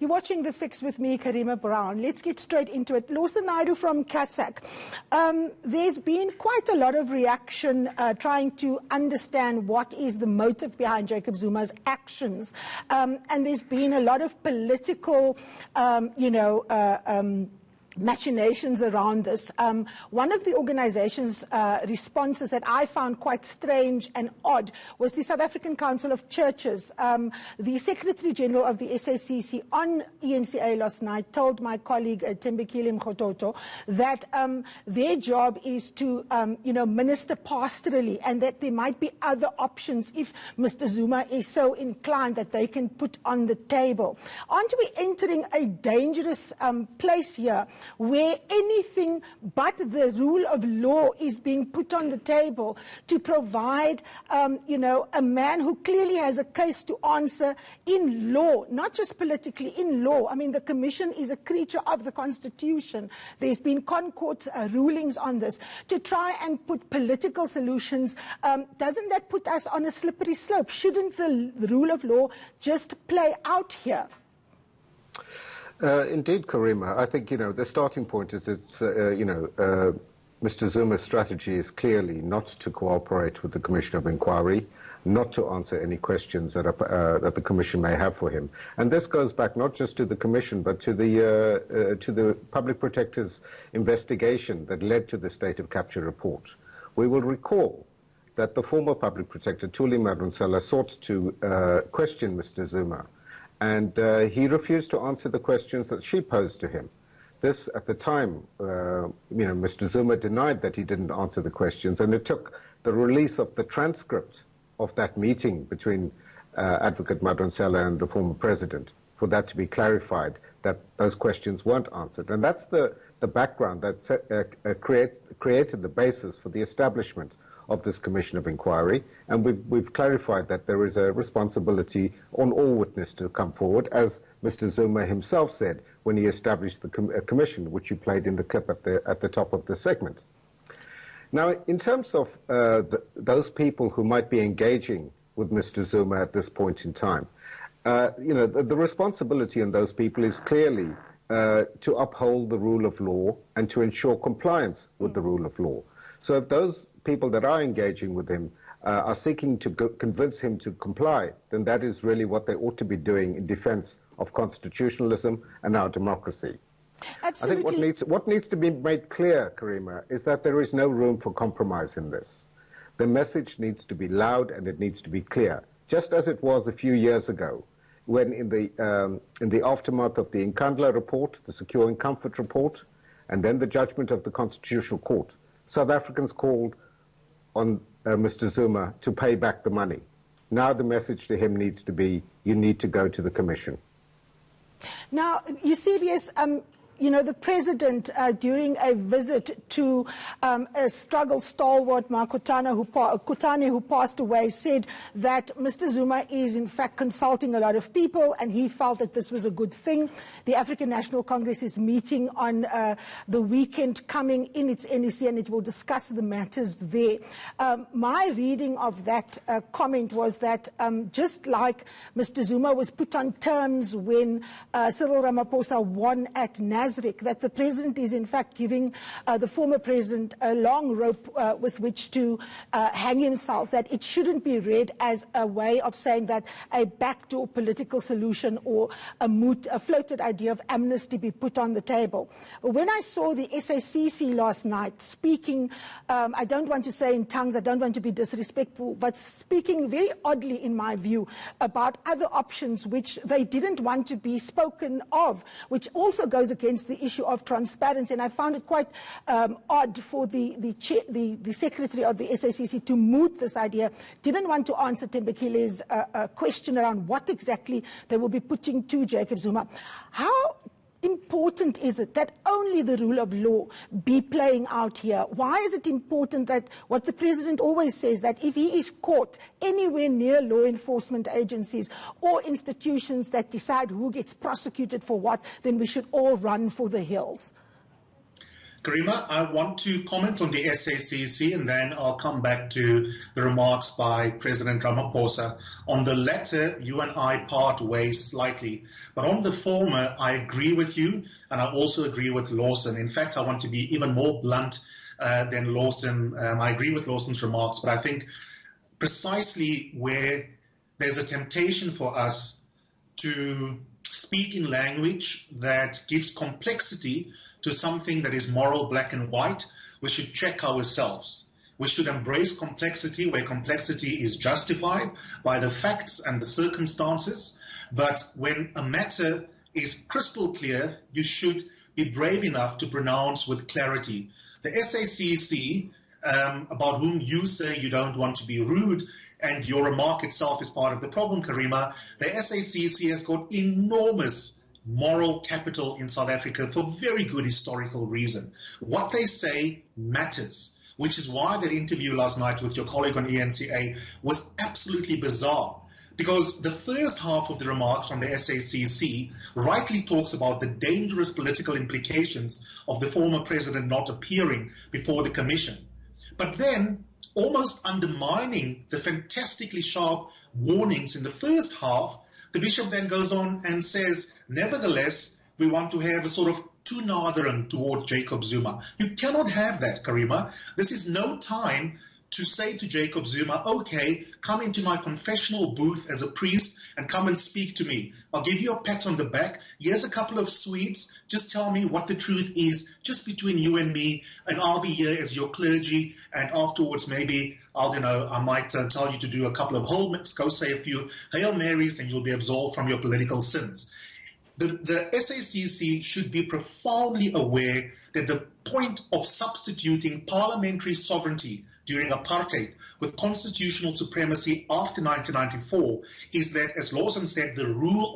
You're watching The Fix with me, Karima Brown. Let's get straight into it. Lawson Naidu from CASAC. There's been quite a lot of reaction trying to understand what is the motive behind Jacob Zuma's actions. And there's been a lot of political, machinations around this. One of the organization's responses that I found quite strange and odd was the South African Council of Churches. The Secretary General of the SACC on ENCA last night told my colleague Fikile Mbalula that their job is to minister pastorally, and that there might be other options if Mr. Zuma is so inclined that they can put on the table. Aren't we entering a dangerous place here, where anything but the rule of law is being put on the table to provide, a man who clearly has a case to answer in law, not just politically, in law? I mean, the Commission is a creature of the Constitution. There's been Concord rulings on this. To try and put political solutions, doesn't that put us on a slippery slope? Shouldn't the rule of law just play out here? Indeed, Karima. I think, the starting point is Mr. Zuma's strategy is clearly not to cooperate with the Commission of Inquiry, not to answer any questions that the Commission may have for him. And this goes back not just to the Commission, but to the Public Protector's investigation that led to the State of Capture report. We will recall that the former Public Protector, Thuli Madonsela, sought to question Mr. Zuma, and he refused to answer the questions that she posed to him. This, at the time, Mr. Zuma denied that he didn't answer the questions, and it took the release of the transcript of that meeting between Advocate Madonsela and the former president for that to be clarified, that those questions weren't answered. And that's the background that created the basis for the establishment of this Commission of Inquiry, and we've clarified that there is a responsibility on all witnesses to come forward, as Mr. Zuma himself said when he established the commission, which you played in the clip at the top of the segment. Now, in terms of those people who might be engaging with Mr. Zuma at this point in time, the responsibility on those people is clearly to uphold the rule of law and to ensure compliance with the rule of law. So if those people that are engaging with him are seeking to convince him to comply, then that is really what they ought to be doing in defense of constitutionalism and our democracy. Absolutely. I think what needs to be made clear, Karima, is that there is no room for compromise in this. The message needs to be loud and it needs to be clear, just as it was a few years ago, when in the aftermath of the Nkandla report, the Secure and Comfort report, and then the judgment of the Constitutional Court, South Africans called on Mr. Zuma to pay back the money. Now the message to him needs to be, you need to go to the Commission. Now, Eusebius, the president, during a visit to a struggle stalwart, Kutane, who passed away, said that Mr. Zuma is in fact consulting a lot of people, and he felt that this was a good thing. The African National Congress is meeting on the weekend coming in its NEC, and it will discuss the matters there. My reading of that comment was that just like Mr. Zuma was put on terms when Cyril Ramaphosa won at Nazareth, that the president is in fact giving the former president a long rope with which to hang himself, that it shouldn't be read as a way of saying that a backdoor political solution or a floated idea of amnesty be put on the table. When I saw the SACC last night speaking, I don't want to say in tongues, I don't want to be disrespectful, but speaking very oddly in my view about other options which they didn't want to be spoken of, which also goes against the issue of transparency. And I found it quite odd for the secretary of the SACC to moot this idea, didn't want to answer Tembekile's question around what exactly they will be putting to Jacob Zuma. How important is it that only the rule of law be playing out here? Why is it important that what the president always says, that if he is caught anywhere near law enforcement agencies or institutions that decide who gets prosecuted for what, then we should all run for the hills? Karima, I want to comment on the SACC and then I'll come back to the remarks by President Ramaphosa. On the latter, you and I part ways slightly, but on the former, I agree with you and I also agree with Lawson. In fact, I want to be even more blunt than Lawson. I agree with Lawson's remarks, but I think precisely where there's a temptation for us to speak in language that gives complexity to something that is moral, black and white, we should check ourselves. We should embrace complexity where complexity is justified by the facts and the circumstances. But when a matter is crystal clear, you should be brave enough to pronounce with clarity. The SACC, about whom you say you don't want to be rude, and your remark itself is part of the problem, Karima, the SACC has got enormous moral capital in South Africa for very good historical reason. What they say matters, which is why that interview last night with your colleague on ENCA was absolutely bizarre. Because the first half of the remarks from the SACC rightly talks about the dangerous political implications of the former president not appearing before the commission. But then, almost undermining the fantastically sharp warnings in the first half, the bishop then goes on and says, nevertheless, we want to have a sort of toenadering toward Jacob Zuma. You cannot have that, Karima. This is no time to say to Jacob Zuma, okay, come into my confessional booth as a priest and come and speak to me. I'll give you a pat on the back. Here's a couple of sweets. Just tell me what the truth is, just between you and me, and I'll be here as your clergy. And afterwards, maybe I might tell you to do a couple of go say a few Hail Marys, and you'll be absolved from your political sins. The SACC should be profoundly aware that the point of substituting parliamentary sovereignty during apartheid with constitutional supremacy after 1994 is that, as Lawson said, the rule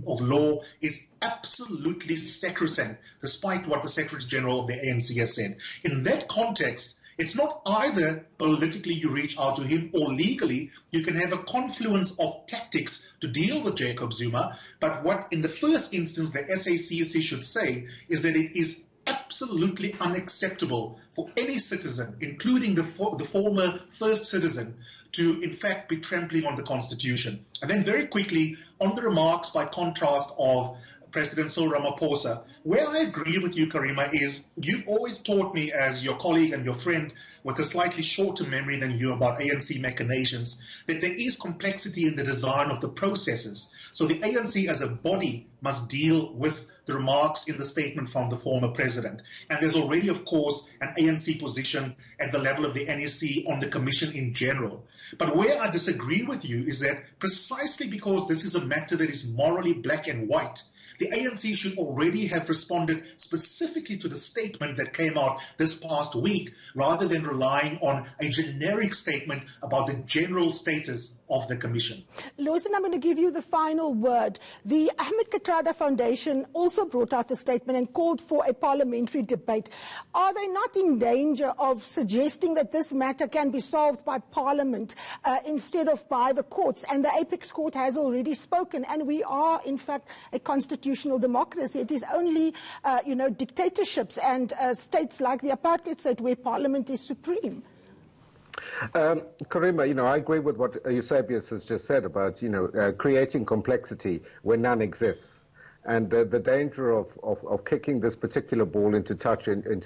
of law is absolutely sacrosanct, despite what the Secretary General of the ANC has said. In that context, it's not either politically you reach out to him or legally you can have a confluence of tactics to deal with Jacob Zuma. But what in the first instance the SACC should say is that it is absolutely unacceptable for any citizen, including the former first citizen, to in fact be trampling on the Constitution. And then very quickly, on the remarks by contrast of President Cyril Ramaphosa, where I agree with you, Karima, is you've always taught me as your colleague and your friend with a slightly shorter memory than you about ANC machinations, that there is complexity in the design of the processes. So the ANC as a body must deal with the remarks in the statement from the former president. And there's already, of course, an ANC position at the level of the NEC on the commission in general. But where I disagree with you is that precisely because this is a matter that is morally black and white, the ANC should already have responded specifically to the statement that came out this past week, rather than relying on a generic statement about the general status of the commission. Lawson, I'm going to give you the final word. The Ahmed Kathrada Foundation also brought out a statement and called for a parliamentary debate. Are they not in danger of suggesting that this matter can be solved by Parliament instead of by the courts? And the Apex Court has already spoken, and we are, in fact, a constitutional democracy. It is only, dictatorships and states like the apartheid state where Parliament is supreme. Karima, I agree with what Eusebius has just said about, creating complexity where none exists. And the danger of kicking this particular ball into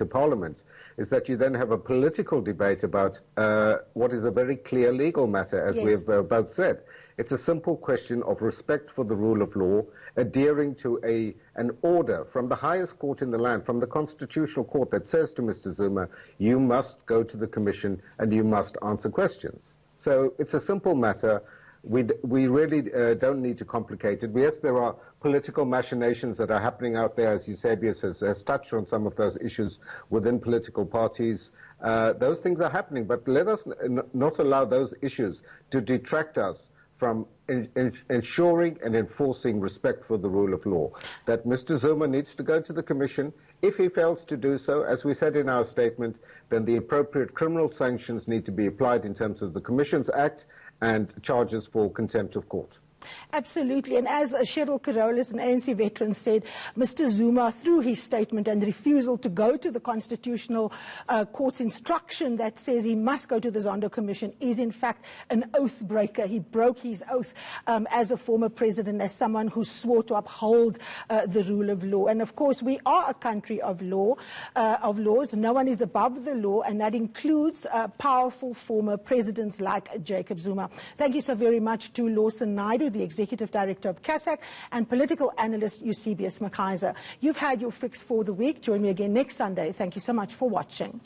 Parliament is that you then have a political debate about what is a very clear legal matter, as Yes. we've both said. It's a simple question of respect for the rule of law, adhering to an order from the highest court in the land, from the Constitutional Court, that says to Mr. Zuma, you must go to the Commission and you must answer questions. So it's a simple matter. We really don't need to complicate it. Yes, there are political machinations that are happening out there, as Eusebius has touched on some of those issues within political parties. Those things are happening, but let us not allow those issues to detract us from ensuring and enforcing respect for the rule of law. That Mr. Zuma needs to go to the Commission. If he fails to do so, as we said in our statement, then the appropriate criminal sanctions need to be applied in terms of the Commissions Act and charges for contempt of court. Absolutely. And as Cheryl Carolus, an ANC veteran, said, Mr. Zuma, through his statement and refusal to go to the Constitutional Court's instruction that says he must go to the Zondo Commission, is in fact an oath breaker. He broke his oath as a former president, as someone who swore to uphold the rule of law. And of course, we are a country of law, of laws. No one is above the law, and that includes powerful former presidents like Jacob Zuma. Thank you so very much to Lawson Naidu, the Executive Director of CASAC, and political analyst Eusebius McKaiser. You've had your fix for the week. Join me again next Sunday. Thank you so much for watching.